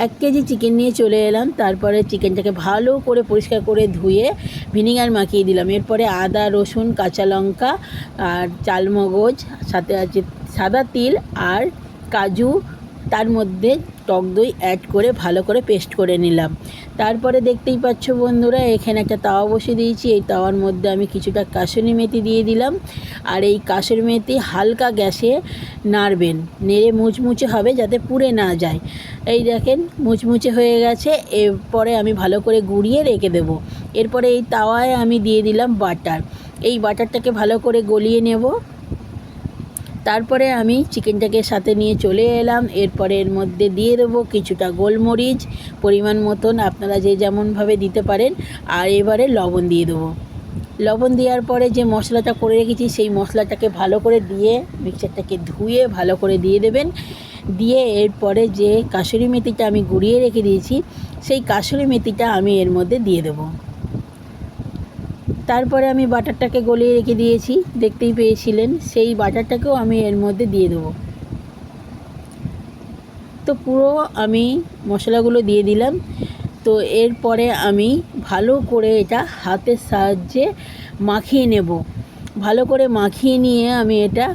1 KG chicken নিয়ে চলে এলাম। তারপরে চিকেনটাকে ভালো করে পরিষ্কার করে ধুয়ে ভিনিগার মাখিয়ে দিলাম। এরপরে আদা, রসুন, কাঁচা লঙ্কা আর চালমগজ, সাথে আছে সাদা তিল আর কাজু, তার মধ্যে টক দই অ্যাড করে ভালো করে পেস্ট করে নিলাম। তারপরে দেখতেই পাচ্ছ বন্ধুরা, এখানে একটা তাওয়া বসিয়ে দিয়েছি। এই তাওয়ার মধ্যে আমি কিছুটা কাসুরি মেথি দিয়ে দিলাম। আর এই কাসুরি মেথি হালকা গ্যাসে নাড়বেন, নেড়ে মুচমুচে হবে যাতে পুড়ে না যায়। এই দেখেন মুচমুচে হয়ে গেছে। এরপরে আমি ভালো করে গুঁড়িয়ে রেখে দেব। এরপরে এই তাওয়ায় আমি দিয়ে দিলাম বাটার। এই বাটারটাকে ভালো করে গলিয়ে নেব। তারপরে আমি চিকেনটাকে সাথে নিয়ে চলে এলাম। এরপরে এর মধ্যে দিয়ে দেবো কিছুটা গোলমরিচ, পরিমাণ মতন আপনারা যে যেমনভাবে দিতে পারেন। আর এবারে লবণ দিয়ে দেবো। লবণ দেওয়ার পরে যে মশলাটা করে রেখেছি সেই মশলাটাকে ভালো করে দিয়ে মিক্সচারটাকে ধুয়ে ভালো করে দিয়ে দেবেন। দিয়ে এরপরে যে কাসুরি মেথিটা আমি গুঁড়িয়ে রেখে দিয়েছি সেই কাসুরি মেথিটা আমি এর মধ্যে দিয়ে দেবো। তারপরে আমি বাটারটাকে গলিয়ে রেখে দিয়েছি, দেখতেই পেয়েছিলেন, সেই বাটারটাকেও আমি এর মধ্যে দিয়ে দেবো। তো পুরো আমি মশলাগুলো দিয়ে দিলাম। তো এরপরে আমি ভালো করে এটা হাতের সাহায্যে মাখিয়ে নেব। ভালো করে মাখিয়ে নিয়ে আমি এটা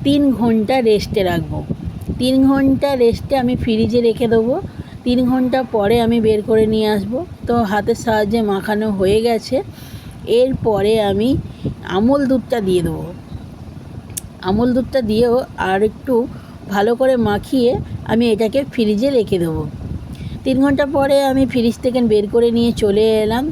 3 ঘন্টা রেস্টে রাখবো। 3 ঘন্টা রেস্টে আমি ফ্রিজে রেখে দেবো। 3 ঘন্টা পরে আমি বের করে নিয়ে আসবো। তো হাতের সাহায্যে মাখানো হয়ে গেছে। এরপরে আমি আমুল দুধটা দিয়ে দেবো। আমুল দুধটা দিয়েও আর একটু ভালো করে মাখিয়ে আমি এটাকে ফ্রিজে রেখে দেবো। 3 ঘন্টা পরে আমি ফ্রিজ থেকে বের করে নিয়ে চলে এলাম।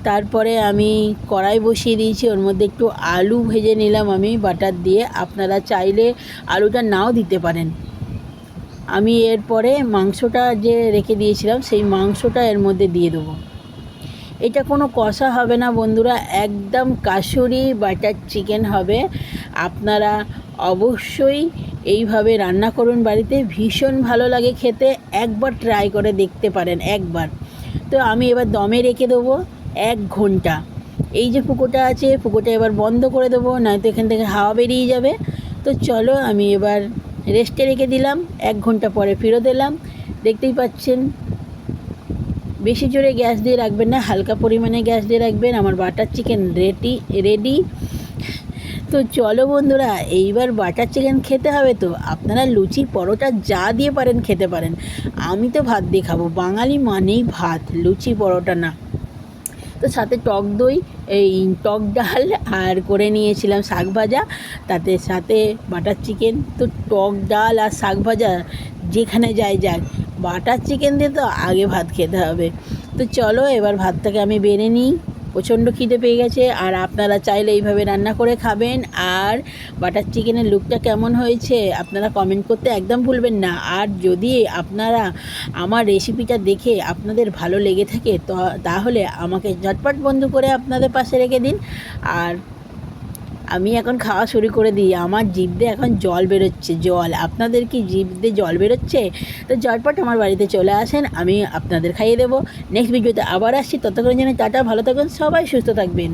তারপরে আমি কড়াই বসিয়ে দিয়েছি, ওর মধ্যে একটু আলু ভেজে নিলাম আমি বাটার দিয়ে। আপনারা চাইলে আলুটা নাও দিতে পারেন। আমি এরপরে মাংসটা যে রেখে দিয়েছিলাম সেই মাংসটা এর মধ্যে দিয়ে দেবো। এটা কোনো কষা হবে না বন্ধুরা, একদম কাসুরি বাটার চিকেন হবে। আপনারা অবশ্যই এইভাবে রান্না করুন বাড়িতে, ভীষণ ভালো লাগে খেতে। একবার ট্রাই করে দেখতে পারেন একবার। তো আমি এবার দমে রেখে দেবো 1 ঘন্টা। এই যে ফুকোটা আছে, ফুকোটা এবার বন্ধ করে দেবো, নয়তো এখান থেকে হাওয়া বেরিয়ে যাবে। তো চলো আমি এবার রেস্টে রেখে দিলাম। 1 ঘন্টা পরে ফেরত এলাম। দেখতেই পাচ্ছেন, বেশি জোরে গ্যাস দিয়ে রাখবেন না, হালকা পরিমাণে গ্যাস দিয়ে রাখবেন। আমার বাটার চিকেন রেডি। তো চলো বন্ধুরা, এইবার বাটার চিকেন খেতে হবে। তো আপনারা লুচি পরোটা যা দিয়ে পারেন খেতে পারেন। আমি তো ভাত দিয়ে খাবো, বাঙালি মানেই ভাত, লুচি পরোটা না। তো সাথে টক দই, এই টক ডাল আর করে নিয়েছিলাম শাক ভাজা, তাতে সাথে বাটার চিকেন। তো টক ডাল আর শাক ভাজা যেখানে যাক, বাটার চিকেন দিয়ে তো আগে ভাত খেতে হবে। তো চলো এবার ভাতটাকে আমি বেড়ে নিই। প্রচণ্ড খিদে পেয়ে গেছে। আর আপনারা চাইলে এইভাবে রান্না করে খাবেন। আর বাটার চিকেনের লুকটা কেমন হয়েছে আপনারা কমেন্ট করতে একদম ভুলবেন না। আর যদি আপনারা আমার রেসিপিটা দেখে আপনাদের ভালো লেগে থাকে তো তাহলে আমাকে ঝটপট বন্ধু করে আপনাদের পাশে রেখে দিন। আর আমি এখন খাওয়া শুরু করে দিই। আমার জিভ দিয়ে এখন জল বেরোচ্ছে, জল। আপনাদের কি জিভ দিয়ে জল বেরোচ্ছে? তো ঝটপট আমার বাড়িতে চলে আসেন, আমি আপনাদের খাইয়ে দেবো। নেক্সট ভিডিওতে আবার আসছি, ততক্ষণ যেন টাটা, ভালো থাকুন, সবাই সুস্থ থাকবেন।